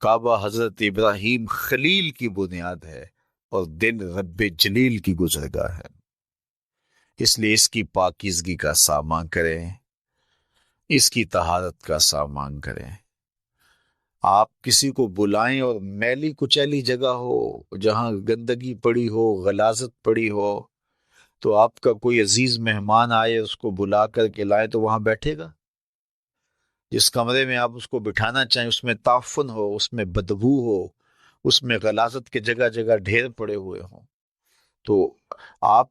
کعبہ حضرت ابراہیم خلیل کی بنیاد ہے اور دل رب جلیل کی گزرگاہ ہے، اس لیے اس کی پاکیزگی کا سامان کریں، اس کی طہارت کا سامان کریں۔ آپ کسی کو بلائیں اور میلی کچیلی جگہ ہو، جہاں گندگی پڑی ہو، غلاظت پڑی ہو، تو آپ کا کوئی عزیز مہمان آئے، اس کو بلا کر کے لائیں تو وہاں بیٹھے گا؟ جس کمرے میں آپ اس کو بٹھانا چاہیں اس میں تعفن ہو، اس میں بدبو ہو، اس میں غلاظت کے جگہ جگہ ڈھیر پڑے ہوئے ہوں، تو آپ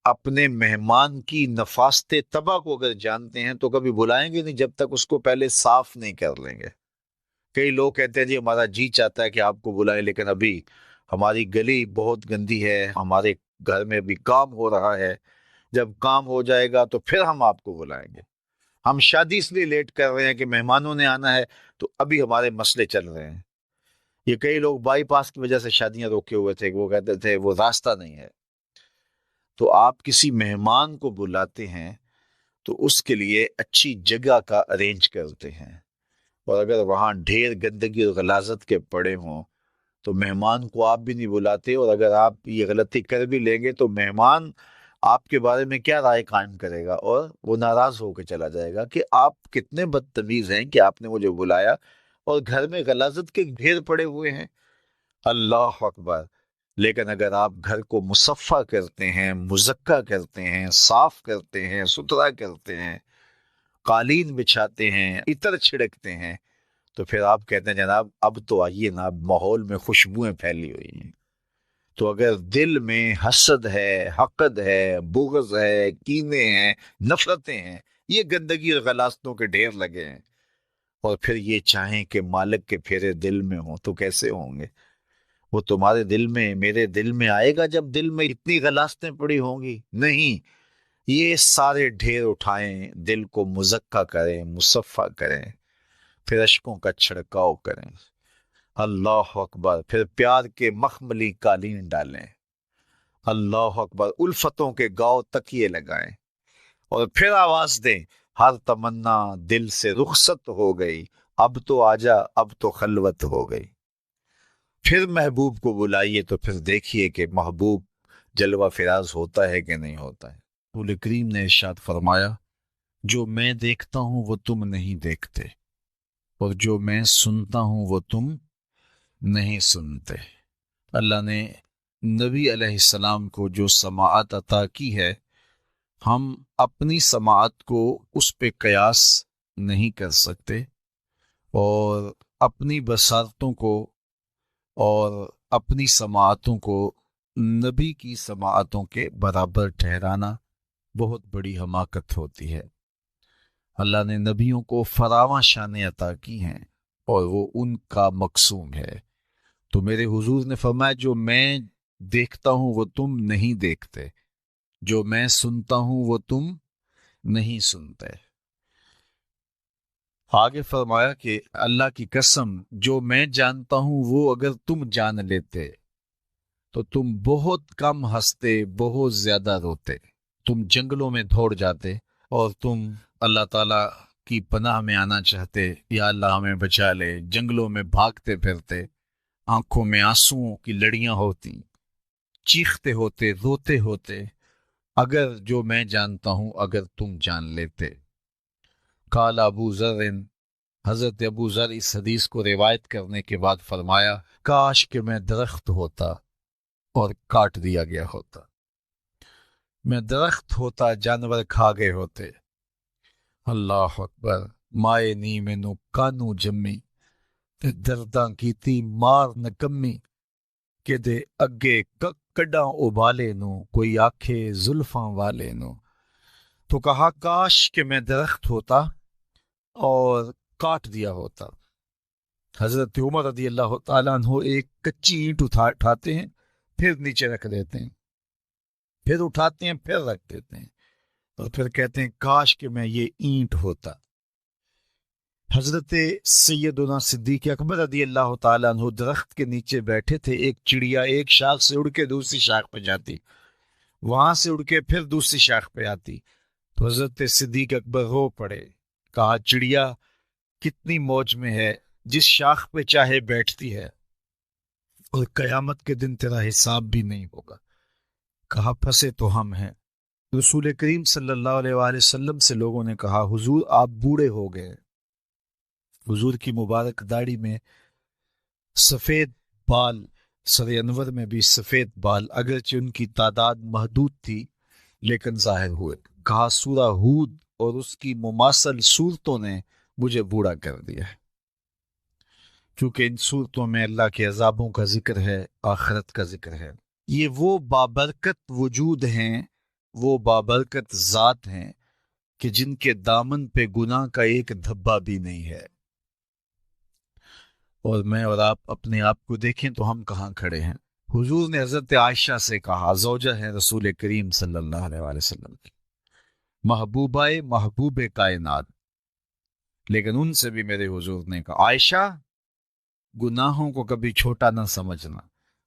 اپنے مہمان کی نفاست طبع کو اگر جانتے ہیں تو کبھی بلائیں گے نہیں جب تک اس کو پہلے صاف نہیں کر لیں گے۔ کئی لوگ کہتے ہیں جی ہمارا جی چاہتا ہے کہ آپ کو بلائیں، لیکن ابھی ہماری گلی بہت گندی ہے، ہمارے گھر میں ابھی کام ہو رہا ہے، جب کام ہو جائے گا تو پھر ہم آپ کو بلائیں گے۔ ہم شادی اس لیے لیٹ کر رہے ہیں کہ مہمانوں نے آنا ہے، تو ابھی ہمارے مسئلے چل رہے ہیں۔ یہ کئی لوگ بائی پاس کی وجہ سے شادیاں روکے ہوئے تھے، وہ کہتے تھے وہ راستہ نہیں ہے۔ تو آپ کسی مہمان کو بلاتے ہیں تو اس کے لیے اچھی جگہ کا ارینج کرتے ہیں، اور اگر وہاں ڈھیر گندگی اور غلاظت کے پڑے ہوں تو مہمان کو آپ بھی نہیں بلاتے، اور اگر آپ یہ غلطی کر بھی لیں گے تو مہمان آپ کے بارے میں کیا رائے قائم کرے گا، اور وہ ناراض ہو کے چلا جائے گا کہ آپ کتنے بدتمیز ہیں کہ آپ نے مجھے بلایا اور گھر میں غلاظت کے ڈھیر پڑے ہوئے ہیں۔ اللہ اکبر! لیکن اگر آپ گھر کو مصفح کرتے ہیں، مزکہ کرتے ہیں، صاف کرتے ہیں، ستھرا کرتے ہیں، قالین بچھاتے ہیں، عطر چھڑکتے ہیں، تو پھر آپ کہتے ہیں جناب اب تو آئیے نا، اب ماحول میں خوشبوئیں پھیلی ہوئی ہیں۔ تو اگر دل میں حسد ہے، حقد ہے، بغض ہے، کینے ہیں، نفرتیں ہیں، یہ گندگی اور غلاظتوں کے ڈھیر لگے ہیں، اور پھر یہ چاہیں کہ مالک کے پھیرے دل میں ہوں، تو کیسے ہوں گے؟ وہ تمہارے دل میں، میرے دل میں آئے گا جب دل میں اتنی غلاظتیں پڑی ہوں گی؟ نہیں، یہ سارے ڈھیر اٹھائیں، دل کو مزکہ کریں، مصفح کریں، پھر اشکوں کا چھڑکاؤ کریں۔ اللہ اکبر! پھر پیار کے مخملی قالین ڈالیں۔ اللہ اکبر! الفتوں کے گاؤ تکیے لگائیں، اور پھر آواز دیں، ہر تمنا دل سے رخصت ہو گئی، اب تو آجا، اب تو خلوت ہو گئی۔ پھر محبوب کو بلائیے تو پھر دیکھیے کہ محبوب جلوہ فراز ہوتا ہے کہ نہیں ہوتا ہے۔ رسول کریم نے ارشاد فرمایا، جو میں دیکھتا ہوں وہ تم نہیں دیکھتے، اور جو میں سنتا ہوں وہ تم نہیں سنتے۔ اللہ نے نبی علیہ السلام کو جو سماعت عطا کی ہے، ہم اپنی سماعت کو اس پہ قیاس نہیں کر سکتے، اور اپنی بصارتوں کو اور اپنی سماعتوں کو نبی کی سماعتوں کے برابر ٹھہرانا بہت بڑی حماقت ہوتی ہے۔ اللہ نے نبیوں کو فراواں شانیں عطا کی ہیں، اور وہ ان کا مقصوم ہے۔ تو میرے حضور نے فرمایا، جو میں دیکھتا ہوں وہ تم نہیں دیکھتے، جو میں سنتا ہوں وہ تم نہیں سنتے۔ آگے فرمایا کہ اللہ کی قسم، جو میں جانتا ہوں وہ اگر تم جان لیتے تو تم بہت کم ہنستے، بہت زیادہ روتے، تم جنگلوں میں دوڑ جاتے، اور تم اللہ تعالیٰ کی پناہ میں آنا چاہتے، یا اللہ ہمیں بچا لے، جنگلوں میں بھاگتے پھرتے، آنکھوں میں آنسوؤں کی لڑیاں ہوتی، چیختے ہوتے، روتے ہوتے، اگر جو میں جانتا ہوں اگر تم جان لیتے۔ قال ابو ذر، حضرت ابو ذر اس حدیث کو روایت کرنے کے بعد فرمایا، کاش کہ میں درخت ہوتا اور کاٹ دیا گیا ہوتا، میں درخت ہوتا، جانور کھا گئے ہوتے۔ اللہ اکبر! مائے نی مینو کانو جمی، تے درداں کیتی مار نکمی، کہ دے اگے کڈاں ابالے نو، کوئی آکھے زلفاں والے نو۔ تو کہا کاش کہ میں درخت ہوتا اور کاٹ دیا ہوتا۔ حضرت عمر رضی اللہ تعالیٰ عنہ ایک کچی اینٹ اٹھاتے ہیں، پھر نیچے رکھ دیتے ہیں، پھر اٹھاتے ہیں، پھر رکھ دیتے ہیں، اور پھر کہتے ہیں کاش کہ میں یہ اینٹ ہوتا۔ حضرت سیدنا صدیق اکبر رضی اللہ تعالیٰ عنہ درخت کے نیچے بیٹھے تھے، ایک چڑیا ایک شاخ سے اڑ کے دوسری شاخ پہ جاتی، وہاں سے اڑ کے پھر دوسری شاخ پہ آتی، تو حضرت صدیق اکبر رو پڑے، کہا چڑیا کتنی موج میں ہے، جس شاخ پہ چاہے بیٹھتی ہے، اور قیامت کے دن تیرا حساب بھی نہیں ہوگا۔ کہا پھنسے تو ہم ہیں۔ رسول کریم صلی اللہ علیہ وآلہ وسلم سے لوگوں نے کہا حضور آپ بوڑھے ہو گئے۔ حضور کی مبارک داڑھی میں سفید بال، سر انور میں بھی سفید بال، اگرچہ ان کی تعداد محدود تھی لیکن ظاہر ہوئے۔ کہا سورہ ہود اور اس کی مماثل صورتوں نے مجھے بوڑھا کر دیا ہے، کیونکہ ان صورتوں میں اللہ کے عذابوں کا ذکر ہے، آخرت کا ذکر ہے۔ یہ وہ بابرکت وجود ہیں، وہ بابرکت ذات ہیں کہ جن کے دامن پہ گناہ کا ایک دھبا بھی نہیں ہے۔ اور میں اور آپ اپنے آپ کو دیکھیں تو ہم کہاں کھڑے ہیں۔ حضور نے حضرت عائشہ سے کہا، زوجہ ہے رسول کریم صلی اللہ علیہ وآلہ وسلم کی، محبوبہ محبوب کائنات، لیکن ان سے بھی میرے حضور نے کہا عائشہ گناہوں کو کبھی چھوٹا نہ سمجھنا،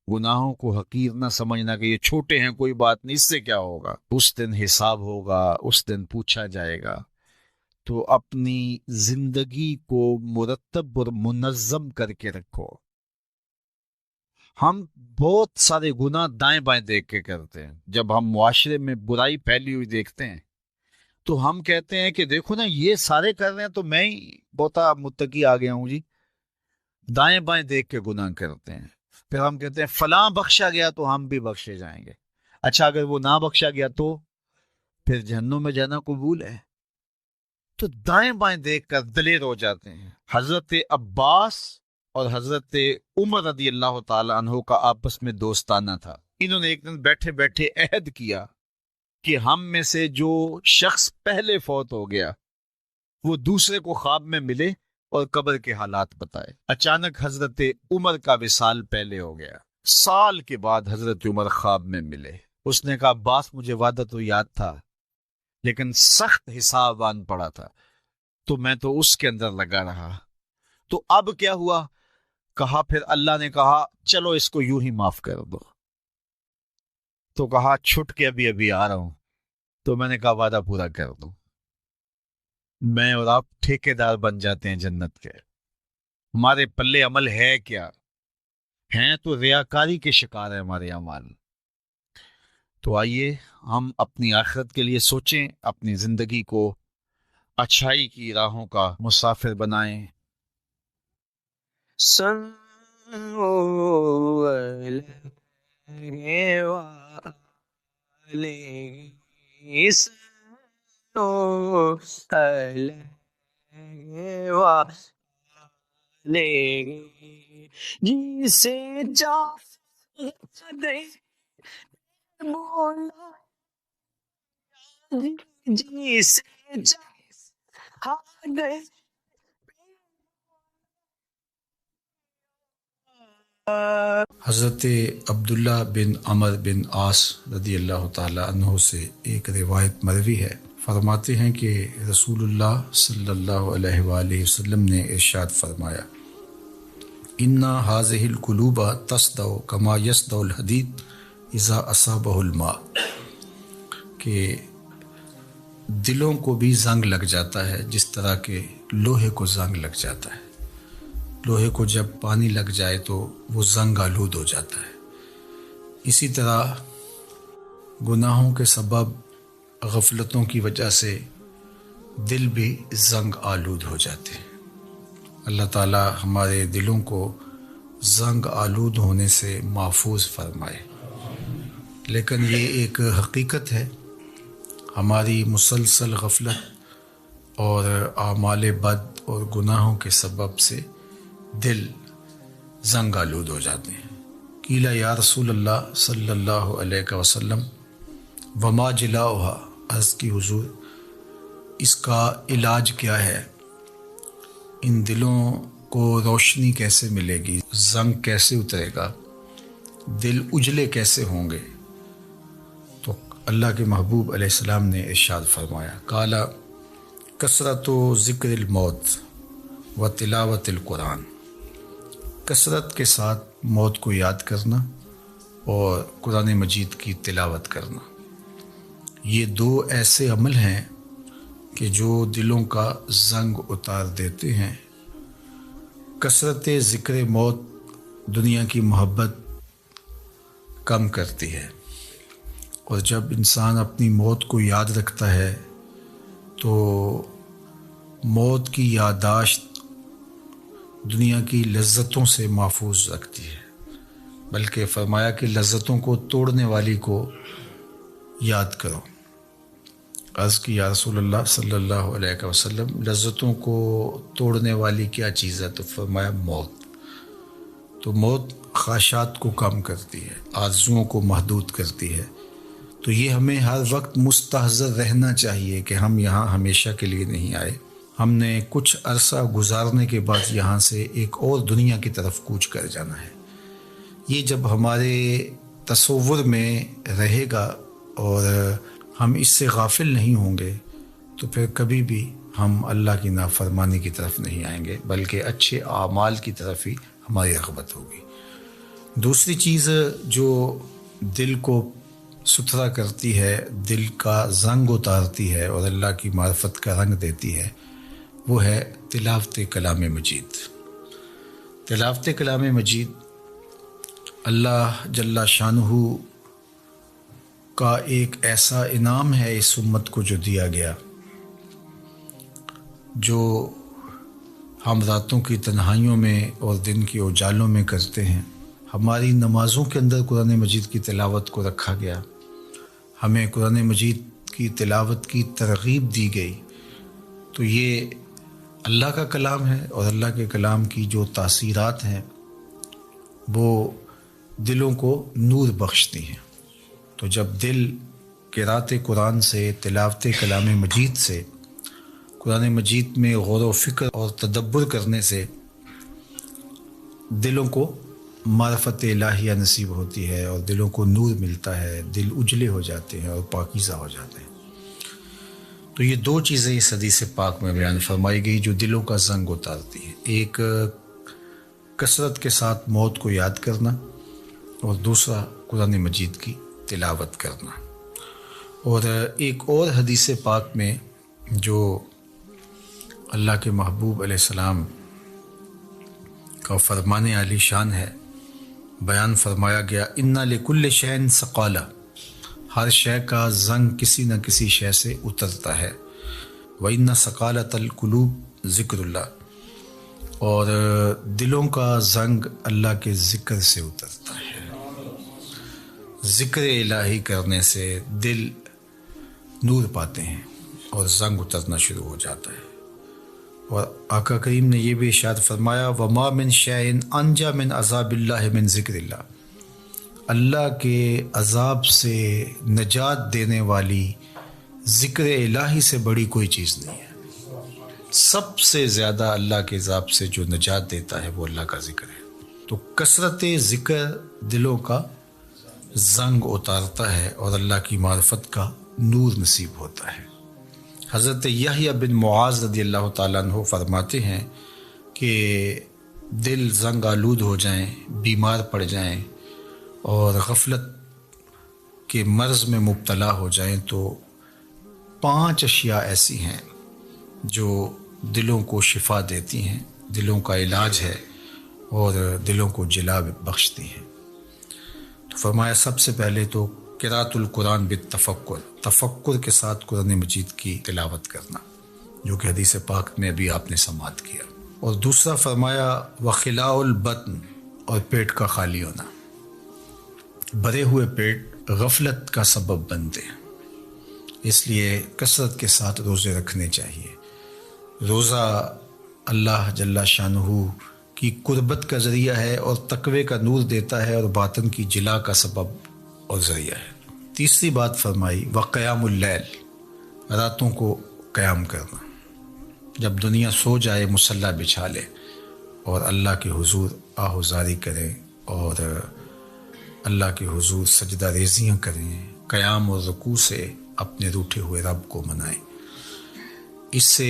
گناہوں کو حقیر نہ سمجھنا کہ یہ چھوٹے ہیں کوئی بات نہیں، اس سے کیا ہوگا، اس دن حساب ہوگا، اس دن پوچھا جائے گا۔ تو اپنی زندگی کو مرتب اور منظم کر کے رکھو۔ ہم بہت سارے گناہ دائیں بائیں دیکھ کے کرتے ہیں۔ جب ہم معاشرے میں برائی پھیلی ہوئی دیکھتے ہیں تو ہم کہتے ہیں کہ دیکھو نا یہ سارے کر رہے ہیں تو میں ہی بہت متقی آ گیا ہوں جی۔ دائیں بائیں دیکھ کے گناہ کرتے ہیں، پھر ہم کہتے ہیں فلاں بخشا گیا تو ہم بھی بخشے جائیں گے۔ اچھا اگر وہ نہ بخشا گیا تو پھر جہنم میں جانا قبول ہے؟ تو دائیں بائیں دیکھ کر دلیر ہو جاتے ہیں۔ حضرت عباس اور حضرت عمر رضی اللہ تعالی عنہ کا آپس میں دوستانہ تھا۔ انہوں نے ایک دن بیٹھے بیٹھے عہد کیا کہ ہم میں سے جو شخص پہلے فوت ہو گیا وہ دوسرے کو خواب میں ملے اور قبر کے حالات بتائے۔ اچانک حضرت عمر کا وصال پہلے ہو گیا۔ سال کے بعد حضرت عمر خواب میں ملے۔ اس نے کہا عباس مجھے وعدہ تو یاد تھا لیکن سخت حساب آن پڑا تھا تو میں تو اس کے اندر لگا رہا، تو اب کیا ہوا؟ کہا پھر اللہ نے کہا چلو اس کو یوں ہی معاف کر دو۔ تو کہا چھٹ کے ابھی ابھی آ رہا ہوں۔ تو میں نے کہا وعدہ پورا کر دو۔ میں اور آپ ٹھیکیدار بن جاتے ہیں جنت کے۔ ہمارے پلے عمل ہے کیا؟ ہیں تو ریاکاری کے شکار ہیں ہمارے اعمال۔ تو آئیے ہم اپنی آخرت کے لیے سوچیں، اپنی زندگی کو اچھائی کی راہوں کا مسافر بنائیں۔ جسے جا دے مولا جسے جا دے حضرت عبداللہ بن عمر بن عاص رضی اللہ تعالی عنہ سے ایک روایت مروی ہے، فرماتے ہیں کہ رسول اللہ صلی اللہ علیہ وآلہ وسلم نے ارشاد فرمایا اِنَّ هَذِهِ الْقُلُوبَ تَصْدَعُ كَمَا يَصْدَعُ الْحَدِيدُ اِذَا أَصَابَهُ الْمَاءُ، کہ دلوں کو بھی زنگ لگ جاتا ہے جس طرح کہ لوہے کو زنگ لگ جاتا ہے۔ لوہے کو جب پانی لگ جائے تو وہ زنگ آلود ہو جاتا ہے۔ اسی طرح گناہوں کے سبب غفلتوں کی وجہ سے دل بھی زنگ آلود ہو جاتے ہیں۔ اللہ تعالی ہمارے دلوں کو زنگ آلود ہونے سے محفوظ فرمائے۔ لیکن یہ ایک حقیقت ہے، ہماری مسلسل غفلت اور اعمال بد اور گناہوں کے سبب سے دل زنگ آلود ہو جاتے ہیں۔ قیل یا رسول اللہ صلی اللہ علیہ وسلم وما جلاؤها، عرض کی حضور اس کا علاج کیا ہے؟ ان دلوں کو روشنی کیسے ملے گی؟ زنگ کیسے اترے گا؟ دل اجلے کیسے ہوں گے؟ تو اللہ کے محبوب علیہ السلام نے ارشاد فرمایا قال کثرت ذکر الموت و تلاوت القرآن، کثرت کے ساتھ موت کو یاد کرنا اور قرآن مجید کی تلاوت کرنا، یہ دو ایسے عمل ہیں کہ جو دلوں کا زنگ اتار دیتے ہیں۔ کثرت ذکر موت دنیا کی محبت کم کرتی ہے، اور جب انسان اپنی موت کو یاد رکھتا ہے تو موت کی یادداشت دنیا کی لذتوں سے محفوظ رکھتی ہے، بلکہ فرمایا کہ لذتوں کو توڑنے والی کو یاد کرو۔ عرض کی یا رسول اللہ صلی اللہ علیہ وسلم، لذتوں کو توڑنے والی کیا چیز ہے؟ تو فرمایا موت۔ تو موت خواہشات کو کم کرتی ہے، آرزوؤں کو محدود کرتی ہے، تو یہ ہمیں ہر وقت مستحضر رہنا چاہیے کہ ہم یہاں ہمیشہ کے لیے نہیں آئے، ہم نے کچھ عرصہ گزارنے کے بعد یہاں سے ایک اور دنیا کی طرف کوچ کر جانا ہے۔ یہ جب ہمارے تصور میں رہے گا اور ہم اس سے غافل نہیں ہوں گے تو پھر کبھی بھی ہم اللہ کی نافرمانی کی طرف نہیں آئیں گے، بلکہ اچھے اعمال کی طرف ہی ہماری رغبت ہوگی۔ دوسری چیز جو دل کو ستھرا کرتی ہے، دل کا زنگ اتارتی ہے اور اللہ کی معرفت کا رنگ دیتی ہے، وہ ہے تلاوت کلام مجید۔ تلاوت کلام مجید اللہ جل شانہ کا ایک ایسا انعام ہے اس امت کو جو دیا گیا، جو ہم راتوں کی تنہائیوں میں اور دن کے اجالوں میں کرتے ہیں۔ ہماری نمازوں کے اندر قرآن مجید کی تلاوت کو رکھا گیا، ہمیں قرآن مجید کی تلاوت کی ترغیب دی گئی، تو یہ اللہ کا کلام ہے، اور اللہ کے کلام کی جو تاثیرات ہیں وہ دلوں کو نور بخشتی ہیں۔ تو جب دل قرأت قرآن سے، تلاوت کلام مجید سے، قرآن مجید میں غور و فکر اور تدبر کرنے سے دلوں کو معرفت الہیہ نصیب ہوتی ہے اور دلوں کو نور ملتا ہے، دل اجلے ہو جاتے ہیں اور پاکیزہ ہو جاتے ہیں۔ تو یہ دو چیزیں اس حدیث پاک میں بیان فرمائی گئی جو دلوں کا زنگ اتارتی ہیں، ایک کثرت کے ساتھ موت کو یاد کرنا، اور دوسرا قرآن مجید کی تلاوت کرنا۔ اور ایک اور حدیث پاک میں جو اللہ کے محبوب علیہ السلام کا فرمان عالی شان ہے، بیان فرمایا گیا، اِنَّ لِكُلِّ شَيْءٍ ثَقَالَةً، ہر شے کا زنگ کسی نہ کسی شے سے اترتا ہے، وَإِنَّ ثَقَالَةَ الْقُلُوبِ ذِكْرُ اللَّهِ، اور دلوں کا زنگ اللہ کے ذکر سے اترتا ہے۔ ذکر الہی کرنے سے دل نور پاتے ہیں اور زنگ اترنا شروع ہو جاتا ہے۔ اور آقا کریم نے یہ بھی ارشاد فرمایا، وَمَا مِن شَيْءٍ أَنْجَى مِنْ عَذَابِ اللَّهِ مِنْ ذِكْرِ اللَّهِ، اللہ کے عذاب سے نجات دینے والی ذکر الہی سے بڑی کوئی چیز نہیں ہے۔ سب سے زیادہ اللہ کے عذاب سے جو نجات دیتا ہے وہ اللہ کا ذکر ہے۔ تو کثرت ذکر دلوں کا زنگ اتارتا ہے اور اللہ کی معرفت کا نور نصیب ہوتا ہے۔ حضرت یحییٰ بن معاذ رضی اللہ تعالیٰ عنہ فرماتے ہیں کہ دل زنگ آلود ہو جائیں، بیمار پڑ جائیں اور غفلت کے مرض میں مبتلا ہو جائیں تو 5 اشیاء ایسی ہیں جو دلوں کو شفا دیتی ہیں، دلوں کا علاج ہے اور دلوں کو جلا بخشتی ہیں۔ تو فرمایا سب سے پہلے تو قراءۃ القرآن بالتفکر، تفکر کے ساتھ قرآن مجید کی تلاوت کرنا، جو کہ حدیث پاک میں ابھی آپ نے سماعت کیا۔ اور دوسرا فرمایا وخلاء البطن، اور پیٹ کا خالی ہونا۔ بھرے ہوئے پیٹ غفلت کا سبب بنتے ہیں، اس لیے کثرت کے ساتھ روزے رکھنے چاہیے۔ روزہ اللہ جل شانہ کی قربت کا ذریعہ ہے اور تقوی کا نور دیتا ہے اور باطن کی جلا کا سبب اور ذریعہ ہے۔ تیسری بات فرمائی وقیام اللیل، راتوں کو قیام کرنا، جب دنیا سو جائے مصلی بچھا لے اور اللہ کے حضور آہوزاری کریں اور اللہ کے حضور سجدہ ریزیاں کریں، قیام اور رکوع سے اپنے روٹھے ہوئے رب کو منائیں۔ اس سے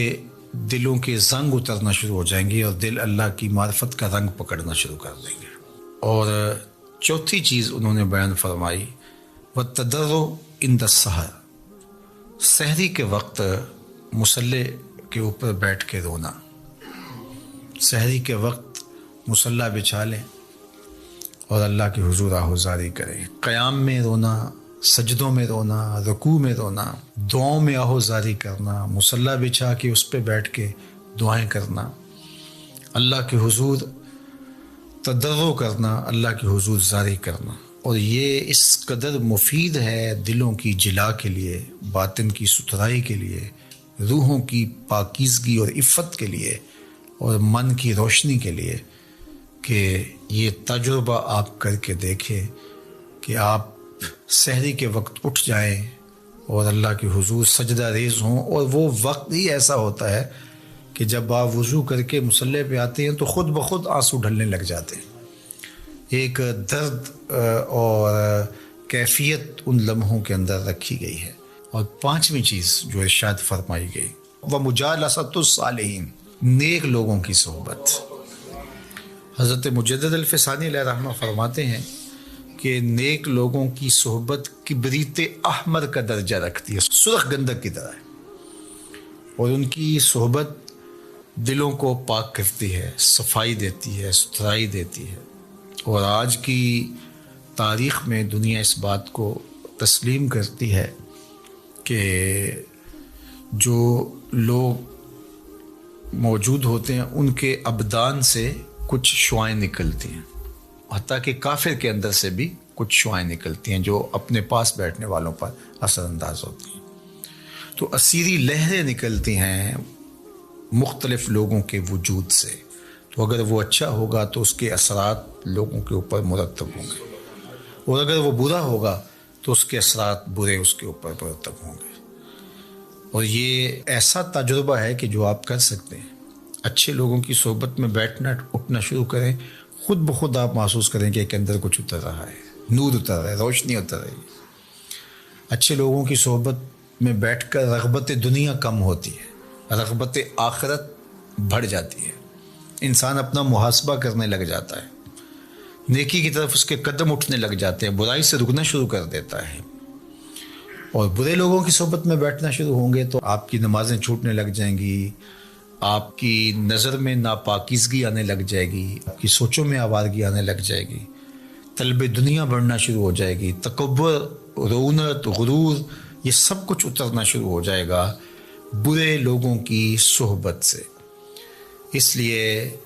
دلوں کے زنگ اترنا شروع ہو جائیں گے اور دل اللہ کی معرفت کا رنگ پکڑنا شروع کر دیں گے۔ اور چوتھی چیز انہوں نے بیان فرمائی وَالتَّضَرُّعُ عِنْدَ السَّحَرِ، سحری کے وقت مصلی کے اوپر بیٹھ کے رونا، سحری کے وقت مصلی بچھا لیں اور اللہ کے حضور آہوزاری کریں. قیام میں رونا، سجدوں میں رونا، رکوع میں رونا، دعاؤں میں آہوزاری کرنا، مصلی بچھا کے اس پہ بیٹھ کے دعائیں کرنا، اللہ کے حضور تضرع کرنا، اللہ کے حضور زاری کرنا. اور یہ اس قدر مفید ہے دلوں کی جلا کے لیے، باطن کی ستھرائی کے لیے، روحوں کی پاکیزگی اور عفت کے لیے، اور من کی روشنی کے لیے، کہ یہ تجربہ آپ کر کے دیکھیں کہ آپ سحری کے وقت اٹھ جائیں اور اللہ کے حضور سجدہ ریز ہوں. اور وہ وقت ہی ایسا ہوتا ہے کہ جب آپ وضو کر کے مصلی پہ آتے ہیں تو خود بخود آنسو ڈھلنے لگ جاتے ہیں. ایک درد اور کیفیت ان لمحوں کے اندر رکھی گئی ہے. اور پانچویں چیز جو ارشاد فرمائی گئی، وَمُجَالَسَةُ الصَّالِحِينَ، نیک لوگوں کی صحبت. حضرت مجدد الفسانی علیہ رحمہ فرماتے ہیں کہ نیک لوگوں کی صحبت کبریت احمر کا درجہ رکھتی ہے، سرخ گندک کی طرح ہے، اور ان کی صحبت دلوں کو پاک کرتی ہے، صفائی دیتی ہے، ستھرائی دیتی ہے. اور آج کی تاریخ میں دنیا اس بات کو تسلیم کرتی ہے کہ جو لوگ موجود ہوتے ہیں ان کے ابدان سے کچھ شعائیں نکلتی ہیں، حتیٰ کہ کافر کے اندر سے بھی کچھ شعائیں نکلتی ہیں جو اپنے پاس بیٹھنے والوں پر اثر انداز ہوتی ہیں. تو اسیری لہریں نکلتی ہیں مختلف لوگوں کے وجود سے. تو اگر وہ اچھا ہوگا تو اس کے اثرات لوگوں کے اوپر مرتب ہوں گے، اور اگر وہ برا ہوگا تو اس کے اثرات برے اس کے اوپر مرتب ہوں گے. اور یہ ایسا تجربہ ہے کہ جو آپ کر سکتے ہیں. اچھے لوگوں کی صحبت میں بیٹھنا اٹھنا شروع کریں، خود بخود آپ محسوس کریں کہ ایک اندر کچھ اتر رہا ہے، نور اتر رہا ہے، روشنی اتر رہی ہے. اچھے لوگوں کی صحبت میں بیٹھ کر رغبت دنیا کم ہوتی ہے، رغبت آخرت بڑھ جاتی ہے. انسان اپنا محاسبہ کرنے لگ جاتا ہے، نیکی کی طرف اس کے قدم اٹھنے لگ جاتے ہیں، برائی سے رکنا شروع کر دیتا ہے. اور برے لوگوں کی صحبت میں بیٹھنا شروع ہوں گے تو آپ کی نمازیں چھوٹنے لگ جائیں گی، آپ کی نظر میں ناپاکیزگی آنے لگ جائے گی، آپ کی سوچوں میں آوارگی آنے لگ جائے گی، طلب دنیا بڑھنا شروع ہو جائے گی، تکبر، رعونت، غرور، یہ سب کچھ اترنا شروع ہو جائے گا برے لوگوں کی صحبت سے. اس لیے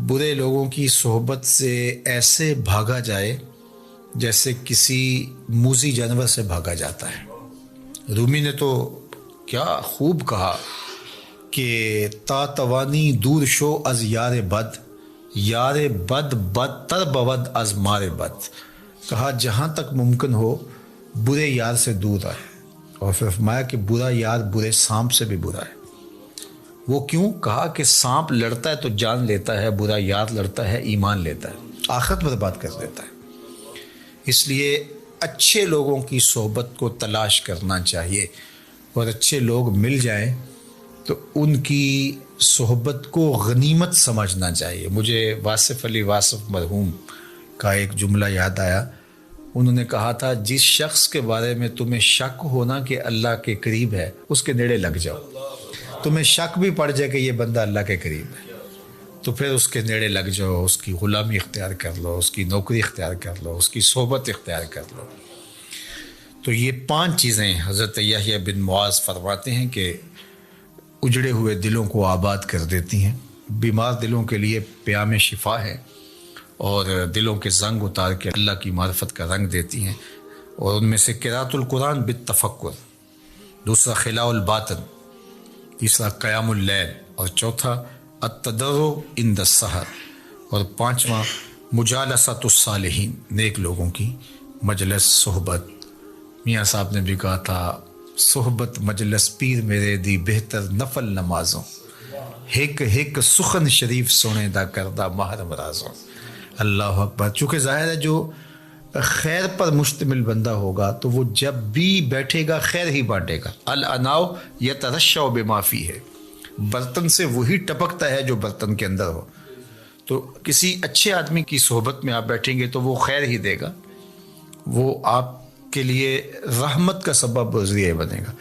برے لوگوں کی صحبت سے ایسے بھاگا جائے جیسے کسی موذی جانور سے بھاگا جاتا ہے. رومی نے تو کیا خوب کہا کہ تا توانی دور شو از یار بد، یار بد بدتر بود از مار بد. کہا جہاں تک ممکن ہو برے یار سے دور رہے، اور پھر فرمایا کہ برا یار برے سانپ سے بھی برا ہے. وہ کیوں؟ کہا کہ سانپ لڑتا ہے تو جان لیتا ہے، برا یار لڑتا ہے ایمان لیتا ہے، آخرت برباد کر دیتا ہے. اس لیے اچھے لوگوں کی صحبت کو تلاش کرنا چاہیے، اور اچھے لوگ مل جائیں تو ان کی صحبت کو غنیمت سمجھنا چاہیے. مجھے واصف علی واصف مرحوم کا ایک جملہ یاد آیا. انہوں نے کہا تھا جس شخص کے بارے میں تمہیں شک ہونا کہ اللہ کے قریب ہے اس کے نیڑے لگ جاؤ. تمہیں شک بھی پڑ جائے کہ یہ بندہ اللہ کے قریب ہے تو پھر اس کے نیڑے لگ جاؤ، اس کی غلامی اختیار کر لو، اس کی نوکری اختیار کر لو، اس کی صحبت اختیار کر لو. تو یہ 5 چیزیں حضرت یحییٰ بن معاذ فرماتے ہیں کہ اجڑے ہوئے دلوں کو آباد کر دیتی ہیں، بیمار دلوں کے لیے پیام شفا ہے، اور دلوں کے زنگ اتار کے اللہ کی معرفت کا رنگ دیتی ہیں. اور ان میں سے قراءۃ القرآن بالتفکر، دوسرا خلاء الباطن، تیسرا قیام اللیل، اور چوتھا التضرع عند السحر، اور 5واں مجالسۃ الصالحین، نیک لوگوں کی مجلس صحبت. میاں صاحب نے بھی کہا تھا صحبت مجلس پیر میرے دی بہتر نفل نمازوں، ہک ہک سخن شریف سونے دا کردہ محرم رازوں. اللہ اکبر. چونکہ ظاہر ہے جو خیر پر مشتمل بندہ ہوگا تو وہ جب بھی بیٹھے گا خیر ہی بانٹے گا. الاناؤ یترشع بما فیہ، برتن سے وہی ٹپکتا ہے جو برتن کے اندر ہو. تو کسی اچھے آدمی کی صحبت میں آپ بیٹھیں گے تو وہ خیر ہی دے گا، وہ آپ کے لیے رحمت کا سبب ذریعہ بنے گا.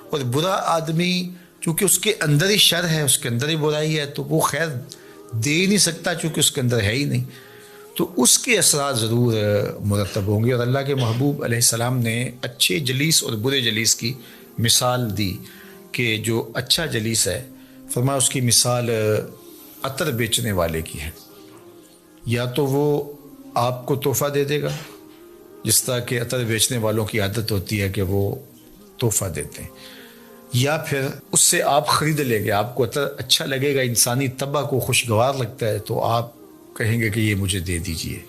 اور برا آدمی چونکہ اس کے اندر ہی شر ہے، اس کے اندر ہی برائی ہے، تو وہ خیر دے ہی نہیں سکتا چونکہ اس کے اندر ہے ہی نہیں، تو اس کے اثرات ضرور مرتب ہوں گے۔ اور اللہ کے محبوب علیہ السلام نے اچھے جلیس اور برے جلیس کی مثال دی کہ جو اچھا جلیس ہے، فرمایا اس کی مثال عطر بیچنے والے کی ہے، یا تو وہ آپ کو تحفہ دے دے گا، جس طرح کہ عطر بیچنے والوں کی عادت ہوتی ہے کہ وہ تحفہ دیتے ہیں، یا پھر اس سے آپ خرید لیں گے، آپ کو عطر اچھا لگے گا، انسانی طبع کو خوشگوار لگتا ہے تو آپ کہیں گے کہ یہ مجھے دے دیجئے۔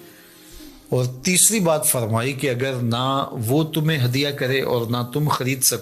اور تیسری بات فرمائی کہ اگر نہ وہ تمہیں ہدیہ کرے اور نہ تم خرید سکو